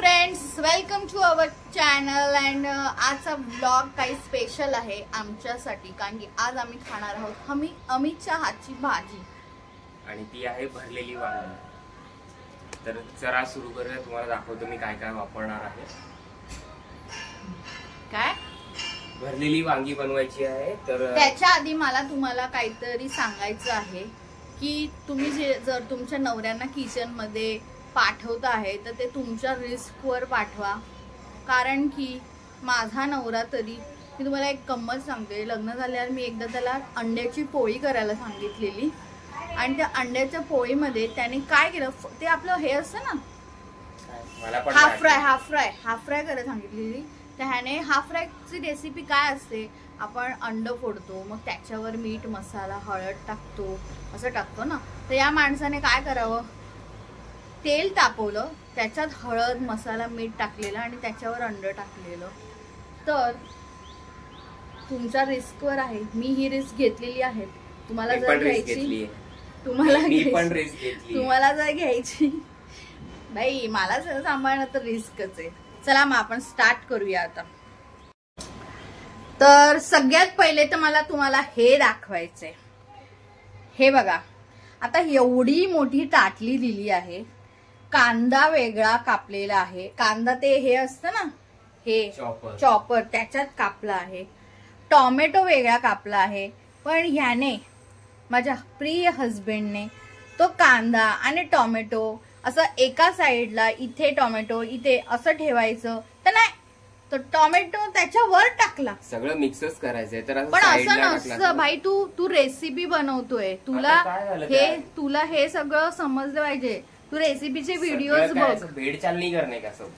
Friends, welcome to our channel. And आजचा blog काही special आहे आमच्यासाठी, कारण की आज आम्ही खाणार आहोत अमितच्या हातची भाजी, आणि ती आहे भरलेली वांगी. तर जरा सुरू करूया. तुम्हाला दाखवतो मी काय काय वापरणार आहे. काय भरलेली वांगी बनवायची आहे. तर त्याच्या आधी मला तुम्हाला काहीतरी सांगायचं आहे की तुम्ही जर तुमच्या नवऱ्यांना किचन मध्ये पाठवता आहे तर ते तुमच्या रिस्कवर पाठवा. कारण की माझा नवरा तरी, मी तुम्हाला एक गंमत सांगते, लग्न झाल्यावर मी एकदा त्याला अंड्याची पोळी करायला सांगितलेली आणि त्या अंड्याच्या पोळीमध्ये त्याने काय केलं, ते आपलं हे असतं ना हाफ फ्राय करायला सांगितलेली. त्याने हाफ फ्रायची रेसिपी काय असते, आपण अंड फोडतो, मग त्याच्यावर मीठ मसाला हळद टाकतो, असं टाकतो ना. तर या माणसाने काय करावं, तेल तापवलं, त्याच्यात हळद मसाला मीठ टाकलेलं आणि त्याच्यावर अंड टाकलेलं. तर तुमच्या रिस्कवर आहे, मी ही रिस्क घेतलेली आहे. तुम्हाला जर घ्यायची, तुम्हाला जर घ्यायची बाई, मला सगळं सांभाळणं तर रिस्कच आहे. चला मग आपण स्टार्ट करूया आता. तर सगळ्यात पहिले तर मला तुम्हाला हे दाखवायचंय. हे बघा, आता एवढी मोठी ताटली दिली आहे. कांदा वेगळा कापलेला आहे. कांदा ते हे असतं ना, हे चॉपर, त्याच्यात कापला आहे. टोमॅटो वेगळा कापला आहे. पण ह्याने, माझ्या प्रिय हजबंडने, तो कांदा आणि टोमॅटो असं एका साइडला, इथे टोमॅटो इथे असं ठेवायचं तर नाही, तो टोमॅटो त्याच्यावर टाकला. सगळं मिक्सच करायचंय. तर पण असं नसतं भाई, तू रेसिपी बनवतोय, तुला हे सगळं समजलं पाहिजे. तू रेसिपीचे वीडियोज बघ. भेड़चाल नहीं करने का, सब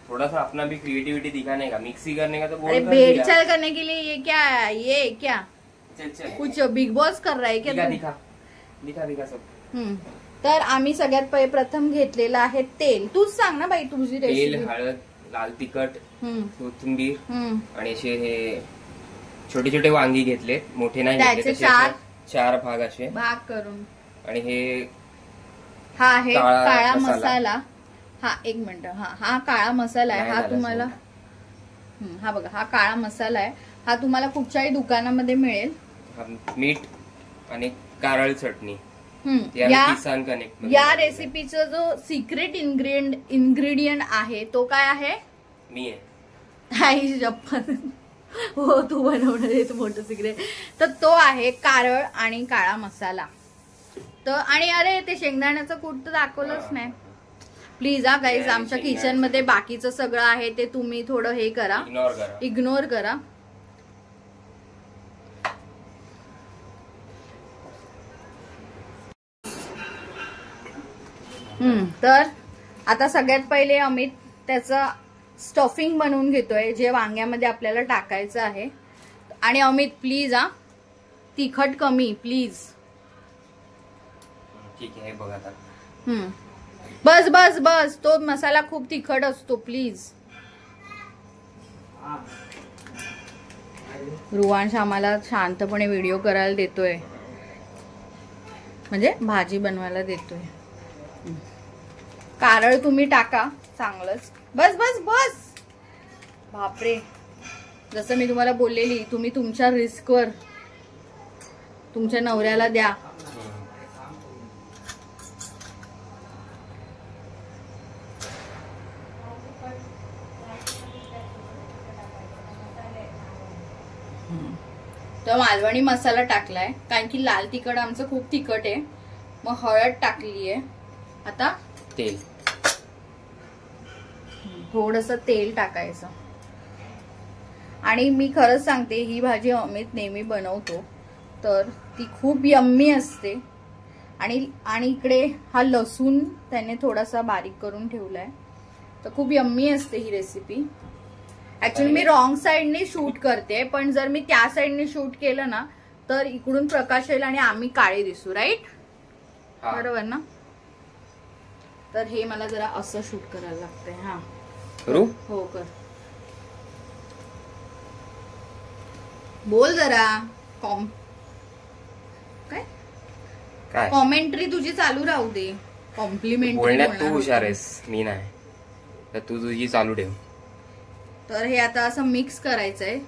थोड़ा सा अपना भी क्रिएटिविटी दिखाने का, मिक्सी करने का. तो अरे भेड़चाल करने के लिए ये क्या चल कुछ बिग बॉस कर रहा है क्या? दिखा सब. तर आम्ही सगळ्यात प्रथम घेतलेलं आहे तेल. तूच सांग ना बाई तुझी रेसिपी. तेल, हळद, लाल तिखट, कोथिंबीर आणि असे हे छोटे छोटे वांगी घेतले, मोठे नाही घेतले, चार भाग असे भाग करून. आणि हे हा आहे काळा मसाला. हा एक मिनिट, हा काळा मसाला आहे. हा तुम्हाला, हा बघा, हा काळा मसाला आहे. हा तुम्हाला कुठच्याही दुकानामध्ये मिळेल. मीठ आणि कारळ चटणी. या रेसिपीचा जो सिक्रेट इन्ग्रेडियंट आहे तो काय आहे? मी आहे. आई शपथ, हो तू बनवणार आहे, मोठं सिक्रेट. तर तो आहे कारळ आणि काळा मसाला. तर आणि अरे ते शेंगदाण्याचं कूट तर दाखवलंच नाही. प्लीज हा गाईज, आमच्या किचन मध्ये बाकीचं सगळं आहे ते तुम्ही थोडं हे करा, इग्नोर करा. तर आता सगळ्यात पहिले अमित त्याचं स्टफिंग बनवून घेतोय, जे वांग्यामध्ये आपल्याला टाकायचं आहे. आणि अमित प्लीज हा, तिखट कमी प्लीज. ठीक आहे, बघा आता. बस, तो मसाला खूप तिखट असतो, प्लीज. रुवांश आम्हाला शांतपणे व्हिडिओ करायला देतोय, म्हणजे भाजी बनवायला देतोय. कारळ तुम्ही टाका चांगलंच. बस. बापरे, जसं मी तुम्हाला बोललेली, तुम्ही तुमच्या रिस्कवर तुमच्या नवऱ्याला द्या. तर मालवणी मसाला टाकलाय, कारण की लाल तिखट आमचं खूप तिखट आहे. मग हळद टाकली आहे. आता तेल, थोडंसं तेल टाकायचं. आणि मी खरंच सांगते, ही भाजी अमित नेहमी बनवतो, तर ती खूप यम्मी असते. आणि इकडे हा लसूण त्याने थोडासा बारीक करून ठेवलाय, तर खूप यम्मी असते ही रेसिपी. ऍक्च्युली मी रॉंग साइडने शूट करते, पण जर मी त्या साइडने शूट केलं ना तर इकडून प्रकाश येईल आणि आम्ही काळे दिसू, राईट? बरोबर ना? तर हे मला जरा असं शूट करायला लागतंय. हा करू? हो कर, बोल जरा. काय कॉमेंट्री तुझी चालू राहू दे. कॉम्प्लिमेंट बोलण्यात तू हुशार आहेस, मी नाही. तर तू तुझी चालू ठेव. तर हे आता असं मिक्स करायचंय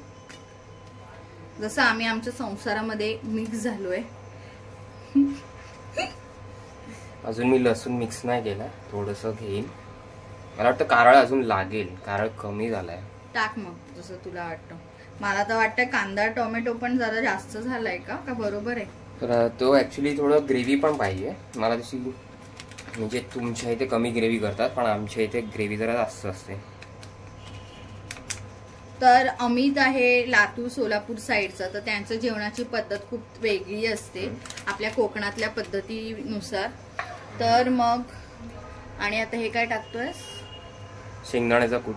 जसं आम्ही आमच्या संसारामध्ये मिक्स झालोय. अजून मी लसूण मिक्स नाही केला, थोडस घेईन. मला वाटतं कारळ अजून लागेल, कारळ कमी झालाय. टाक मग जसं तुला वाटतं. मला तर वाटतं कांदा टोमॅटो पण जरा जास्त झालाय का बरोबर आहे? तर तो ऍक्च्युली थोडं ग्रेव्ही पण पाहिजे मला तशी. म्हणजे तुमच्या इथे कमी ग्रेव्ही करतात पण आमच्या इथे ग्रेव्ही जरा जास्त असते. तर अमित आहे लातूर सोलापूर साईडचा, तर त्यांचं जेवणाची पद्धत खूप वेगळी असते आपल्या कोकणातल्या पद्धतीनुसार. तर मग आणि आता हे काय टाकतोय? शेंगदाण्याचा कूट.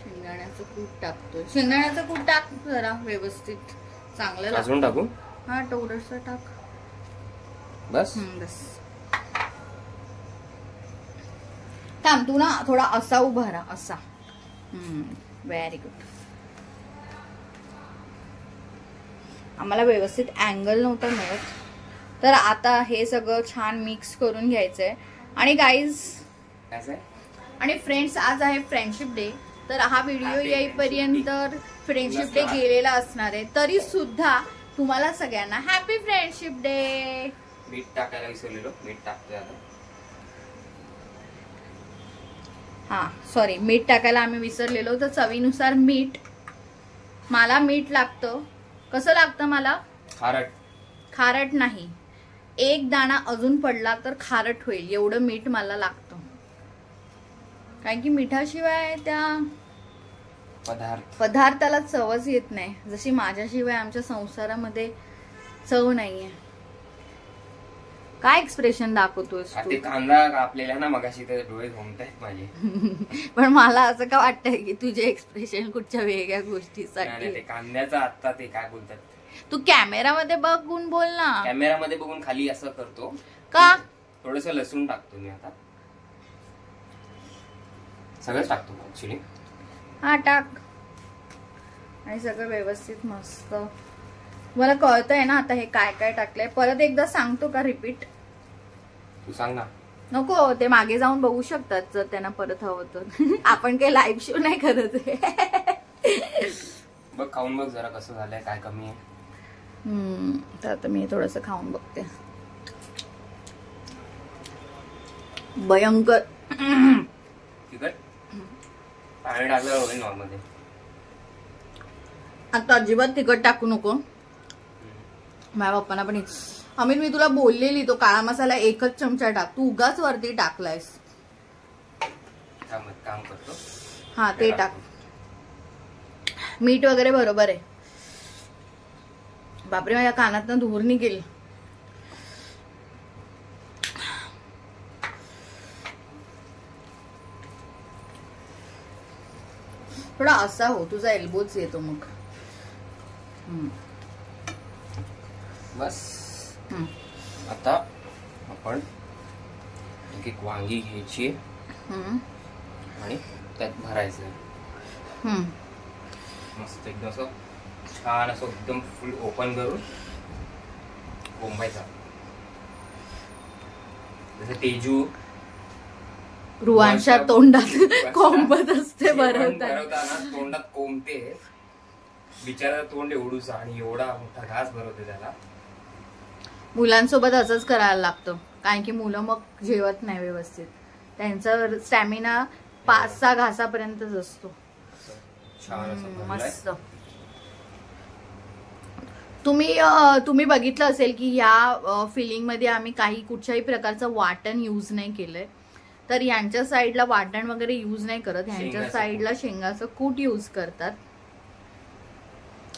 शेंगदाण्याचं कूट टाकतोय. शेंगदाण्याचं कूट टाक जरा व्यवस्थित चांगलं. अजून टाकू? हा थोडंसं टाक बस. बस. थांब तू ना थोडा असा उभा राहा असा. Very good. आम्हाला व्यवस्थित अँगल नव्हता मिळत, तर आता हे सगळं छान मिक्स करून घ्यायचंय. आणि गाईज आणि फ्रेंड्स, आज आहे फ्रेंडशिप डे. तर हा व्हिडिओ येईपर्यंत फ्रेंडशिप डे गेलेला असणार आहे. तरी सुद्धा तुम्हाला सगळ्यांना हॅपी फ्रेंडशिप डे. मीठ टाकायला विसरलेलो, मीठ टाकतोय आता. हा सॉरी, मीठ टाकायला आम्ही विसरलेलो. तर चवीनुसार मीठ. मला मीठ लागतं. कसं लागतं मला? खारट. खारट नाही, एक दाणा अजून पडला तर खारट होईल एवढं मीठ मला लागतं. कारण की मिठाशिवाय त्या पदार्थाला चवच येत नाही. जशी माझ्याशिवाय आमच्या संसारामध्ये चव नाहीये. काय एक्सप्रेशन दाखवतोस तू? कांदा कापलेला ना मगाशी, तर डोळे घुमतायत माझे. पण मला असं का वाटतंय की तुझे एक्सप्रेशन कुठच्या वेगळ्या गोष्टीसाठी. कांद्याचा आता ते काय बोलतात, तू कॅमेरामध्ये बघून बोल ना. कॅमेरामध्ये बघून खाली असं करतो का? थोडस लसूण टाकतो मी आता. सगळंच टाकतो ऍक्च्युली. हा टाक. आणि सगळं व्यवस्थित मस्त. मला कळतंय ना आता हे काय काय टाकलंय. परत एकदा सांगतो का रिपीट? तू सांग ना. नको, ते मागे जाऊन बघू शकतात जर त्यांना परत हवं तर. आपण काही लाईव्ह शो नाही करत आहे. बघ खाऊन बघ जरा कसं झालंय, काय कमी आहे. तर आता मी थोडस खाऊन बघते. भयंकर तिखट. पाणी टाकलं होईल नॉर्मल. आता अजिबात तिखट टाकू नको. माझ्या पप्पांना पण. अमित मी तुला बोललेली तो काळा मसाला 1च चमचा टाक, तू उगाच वरती टाकलायस. काम करतो. हा ते टाक. मीठ वगैरे बरोबर आहे. बापरे, माझ्या कानातनं धूर निघेल. थोडा असा हो, तुझा एल्बोच येतो मग. बस. आता आपण एक वांगी घ्यायची आणि त्यात भरायचं. मस्त एकदम असं छान असं एकदम फुल ओपन करून कोंबायचा. जसं तेजू रुवांच्या तोंडात कोंबत असते भरवताना तोंडात कोंबते. बिचारा तोंड एवढूसा आणि एवढा मोठा घास भरवते त्याला. मुलांसोबत असंच करायला लागतं, कारण की मुलं मग जेवत नाही व्यवस्थित. त्यांचा स्टॅमिना 5-6 घासापर्यंतच असतो. मस्त. तुम्ही बघितलं असेल की या फिलिंग मध्ये आम्ही काही कुठच्याही प्रकारचं वाटण यूज नाही केलंय. तर यांच्या साईडला वाटण वगैरे यूज नाही करत. यांच्या साईडला शेंगाचं कूट यूज करतात.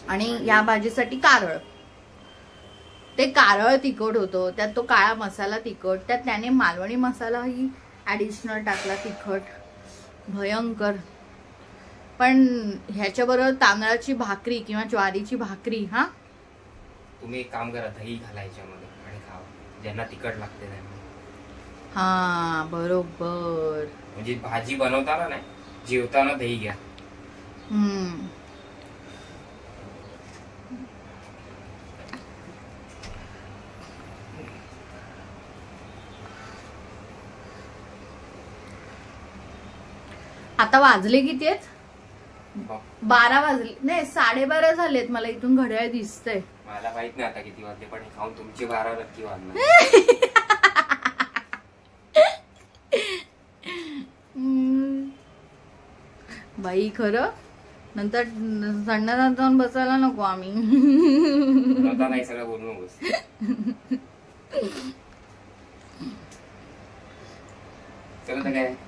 आणि या भाजीसाठी कारळ. ते कारळ तिखट होतं, त्यात तो काळा मसाला तिखट, त्यात त्याने मालवणी मसालाही ऍडिशनल टाकला तिखट. भयंकर. पण ह्याच्याबरोबर तांदळाची भाकरी किंवा ज्वारीची भाकरी. हा तुम्ही एक काम करा, दही घाला याच्यामध्ये आणि खावा, ज्यांना तिखट लागते नाही. हा बरोबर. म्हणजे भाजी बनवताना नाही, जेवताना दही घ्या. आता वाजले किती आहेत? 12 वाजले नाही, 12:30 झालेत. मला इथून घड्याळ दिसतंय. मला माहित नाही आता किती वाजले, पण खाऊन तुमची 12 नक्की वाजणार. बाई खरं नंतर संडासात जाऊन बसायला नको आम्ही. नाही सगळं बोलू नकोस.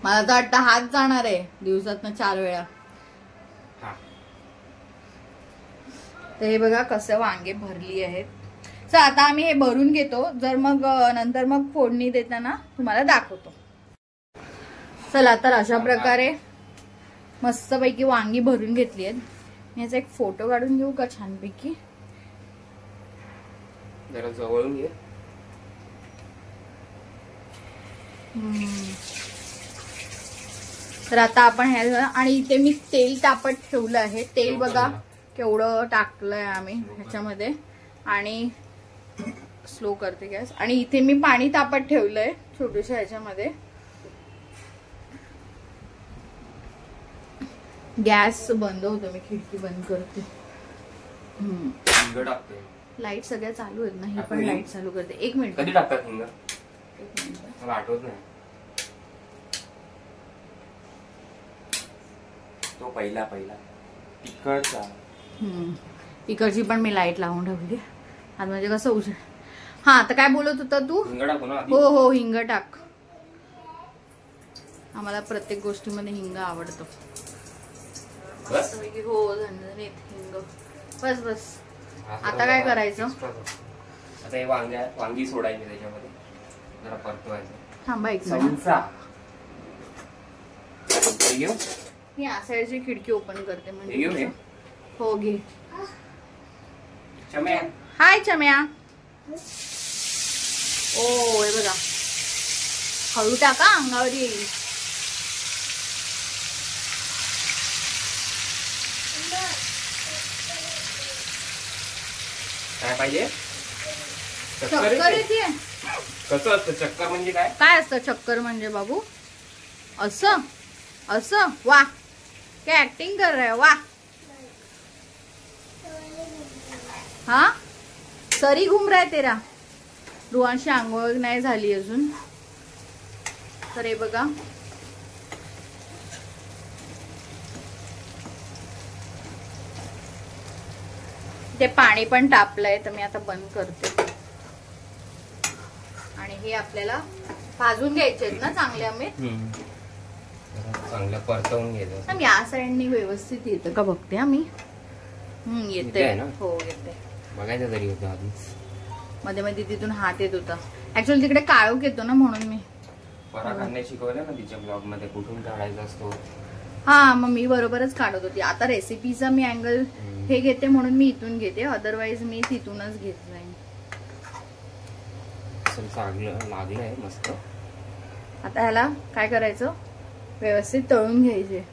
मला तर वाटतं हात जाणार आहे दिवसातनं 4 वेळा. तर हे बघा कसं वांगे भरली आहेत. तर आता आम्ही हे भरून घेतो, जर मग नंतर मग फोडणी देताना तुम्हाला दाखवतो. चला तर अशा प्रकारे मस्तपैकी वांगी भरून घेतली आहेत. मी याचा एक फोटो काढून घेऊ का छानपैकी? जरा जवळून घे. तर आता आपण ह्या, आणि इथे मी तेल तापत ठेवलं आहे. तेल बघा केवढं टाकलंय आम्ही ह्याच्यामध्ये, आणि स्लो करते गॅस. आणि इथे मी पाणी तापत ठेवलंय छोट्याशा ह्याच्यामध्ये. गॅस बंद होतो, मी खिडकी बंद करते. लाईट सगळ्या चालू आहेत ना, ही पण लाईट चालू करते. 1 मिनिट. कधी टाकतात हिंग? मला आठवत नाही. तो पहिला तिखटचा. तिखटची पण मी लाईट लावून ठेवली. आज म्हणजे कसं उशीर. हा, आता काय बोलत होता तू? हिंग टाकू ना? हो हिंग टाक. आम्हाला प्रत्येक गोष्टीमध्ये हिंग आवडतो. हो झणझणीत हिंग. बस. आता काय करायचं? आता हे वांगी सोडायची त्याच्यामध्ये, जरा परतवायचं. थांबा एक मी या साईडची खिडकी ओपन करते म्हणजे. हो घे. हाय चम्या. ओ हे बघा, हळू टाका, अंगावर येईल. काय पाहिजे? चक्कर येते. कसं असतं चक्कर म्हणजे? काय असतं चक्कर म्हणजे बाबू? असं वा, क्या ऍक्टिंग कर रहे हो? वा. हाँ सरी घूम रहा है तेरा. रुवांशी आंघोळ नाही झाली अजून. तर हे बघा, ते पाणी पण तापलंय, तर मी आता बंद करते. आणि हे आपल्याला भाजून घ्यायचे आहेत ना चांगले अमित? चांगलं परतवून घ्यायचं. या साईडनी व्यवस्थित येतं का बघते आम्ही. येते. हो येते. बघायचं तरी होतं आधीच. मध्ये मध्ये तिथून हात येत होता. ऍक्च्युअली तिकडे काळोख येतो ना, म्हणून मी पराखाने शिकवलं ना तिच्या ब्लॉग मध्ये कुठून काढायचा असतो. हा, मग मी बरोबरच काढत होती. आता रेसिपीचा मी अँगल हे घेते म्हणून मी इथून घेते, अदरवाईज मी तिथूनच घेत जाईन. लागलंय मस्त. आता ह्याला काय करायचं, व्यवस्थित तळून घ्यायचे.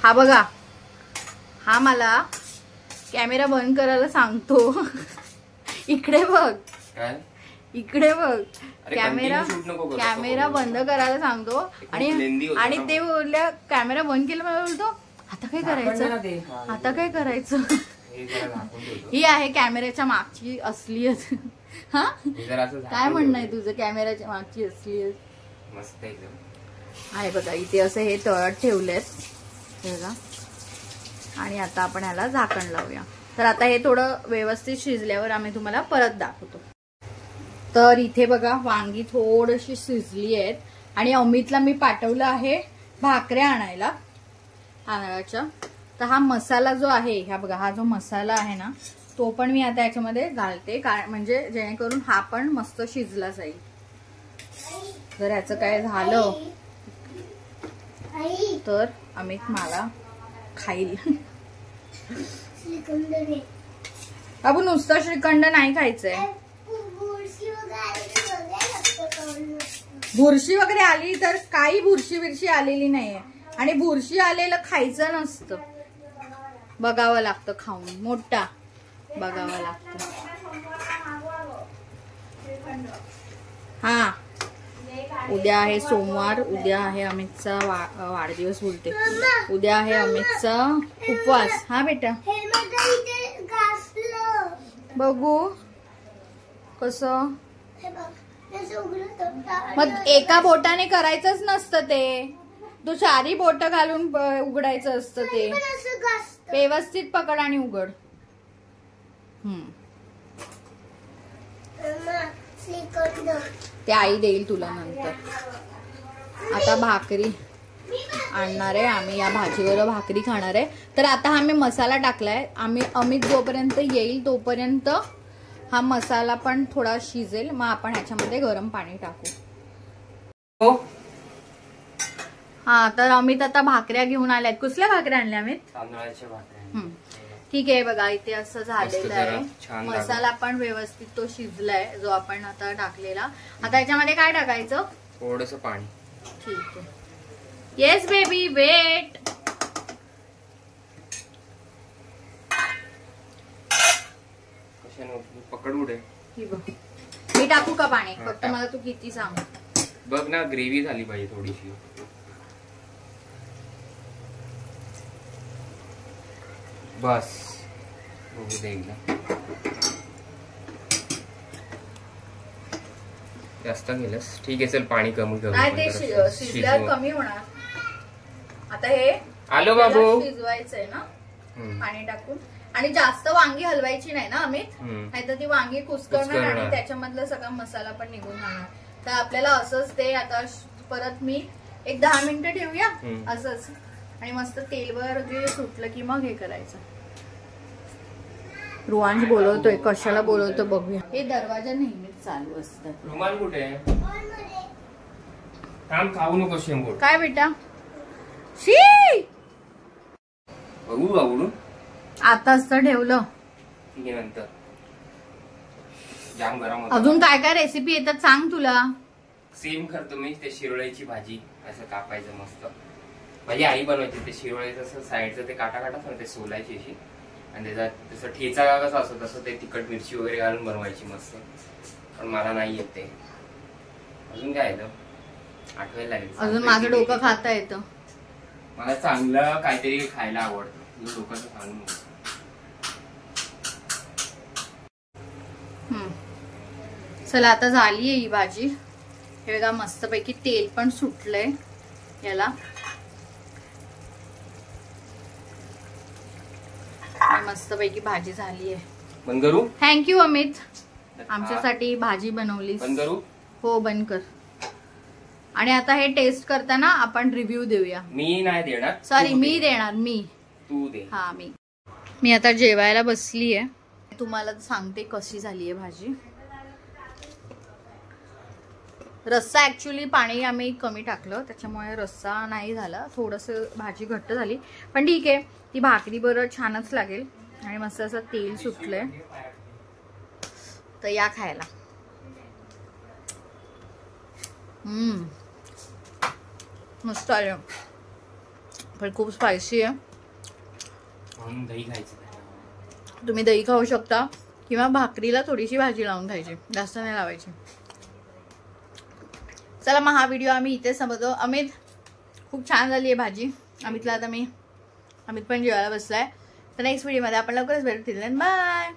हा बघा, हा मला कॅमेरा बंद करायला सांगतो. इकडे बघ. काय? इकडे बघ. कॅमेरा बंद करायला सांगतो. आणि ते बोलल्या कॅमेरा बंद केला. मला बोलतो आता काय करायचं, आता काय करायचं. ही आहे कॅमेऱ्याच्या मागची असलीयत. हा, काय म्हणणं आहे तुझं? कॅमेऱ्याच्या मागची असलीयत. मस्त एकदम आहे बघा. इथे असं हे तळत ठेवलेत बघा. आणि आता आपण ह्याला झाकण लावूया. तर आता हे थोडं व्यवस्थित शिजल्यावर आम्ही तुम्हाला परत दाखवतो. तर इथे बघा वांगी थोडीशी शिजली आहेत. आणि अमितला मी पाठवलं आहे भाकऱ्या आणायला तांदळाच्या. तर हा मसाला जो आहे, हा बघा, हा जो मसाला आहे ना, तो पण मी आता याच्यामध्ये घालते, म्हणजे जेणेकरून हा पण मस्त शिजला जाईल. जर याचं काय झालं तर अमित मला खाईल. बाबू नुसतं श्रीखंड नाही खायचंय. बुरशी वगैरे आली तर काही बुरशी आलेली नाहीये. आणि बुरशी आलेलं खायचं नसतं, बघावं लागतं खाऊन. मोठा बघावं लागतं. हा उद्या आहे सोमवार, उद्या आहे अमितचा वाढदिवस बोलते, उद्या आहे अमितचा उपवास. हा बेटा बघू कसं, मग एका बोटाने करायचंच नसतं ते, तू चारी बोट घालून उघडायचं असतं ते. व्यवस्थित पकड आणि उघड. ते आई देईल तुला नंतर. आता भाकरी आणणार आहे आम्ही, या भाजीवर भाकरी खाणार आहे. तर आता आम्ही मसाला टाकलाय. आम्ही अमित जोपर्यंत येईल तोपर्यंत हा मसाला पण थोडा शिजेल, मग आपण ह्याच्यामध्ये गरम पाणी टाकू. हा तर अमित आता भाकऱ्या घेऊन आल्यात. कुठल्या भाकऱ्या आणल्या अमित? तांदळाच्या भाकऱ्या. ठीक आहे बघा, इथे असं झालेलं आहे. मसाला पण व्यवस्थित तो शिजलाय जो आपण आता टाकलेला. आता याच्यामध्ये काय टाकायचं? थोडंसं पाणी. ठीक आहे. Yes baby wait. पकड उडे. मी टाकू का पाणी? फक्त मला तू किती सांग. बघ ना, ग्रेव्ही झाली पाहिजे थोडीशी. बस बघू दे एकदा. जास्त गेलंस ठीक आहे, चल पाणी कमी करू. नाही ते शिजल्यावर कमी होणार. आता हे आलो बाबू शिजवायचंय ना पाणी टाकून. आणि जास्त वांगी हलवायची नाही ना अमित, नाहीतर ती वांगी कुस्करणार आणि त्याच्यामधला सगळा मसाला पण निघून जाणार. तर आपल्याला असंच ते आता परत मी एक 10 मिनिटं ठेवूया असंच, आणि मस्त तेलवर जे सुटलं की मग हे करायचं. रुवांश बोलवतोय, कशाला बोलवतो बघूया. हे दरवाजा नेहमीच चालू असतात. रुमाल कुठे आहे? काम खाऊ नको शेंबूड. काय बेटा? शी बघू आवडून आताच तर ठेवलं. ठीक आहे, नंतर जाम गरम. अजून काय काय रेसिपी येतात सांग तुला. सेम करतो मी. ते शिरोळ्याची भाजी असं कापायचं मस्त. माझी आई बनवायची ते शिरोळ्याचं असं साईडचं ते काटा काटा ते सोलायची अशी, आणि त्याचा तसं ठेचा कसा असतो तसं ते तिखट मिरची वगैरे घालून बनवायची मस्त. पण मला नाही येत ते. अजून काय येतं आठवायला लागेल. अजून माझं डोकं खाता येतं. मला चांगलं काहीतरी खायला आवडतं. डोक्याचं सांगून चला आता झालीये ही भाजी. हे बघा मस्तपैकी तेल पण सुटलंय याला. मस्तपैकी भाजी झाली आहे. बंद करू? थँक्यू अमित, आमच्यासाठी भाजी बनवलीस. बंद करू? हो बंद कर. आणि आता हे टेस्ट करताना आपण रिव्ह्यू देऊया. मी नाही देणार. सॉरी मी देणार. मी तू दे. हा मी आता जेवायला बसली आहे. तुम्हाला सांगते कशी झाली आहे भाजी. रस्सा ऍक्च्युली पाणी आम्ही कमी टाकलं त्याच्यामुळे रस्सा नाही झाला. थोडंसं भाजी घट्ट झाली, पण ठीक आहे. ती भाकरी बरोबर छानच लागेल. आणि मस्त असं तेल सुटलंय. तर या खायला. मस्त आले, पण खूप स्पायसी आहे. दही खायचं. तुम्ही दही खाऊ शकता किंवा भाकरीला थोडीशी भाजी लावून खायची, जास्त नाही लावायची. चला मग हा व्हिडिओ आम्ही इथे संपवतो. अमित खूप छान झाली आहे भाजी. अमित पण जेवायला बसलाय. तर नेक्स्ट व्हिडिओमध्ये आपण लवकरच भेटू. बाय.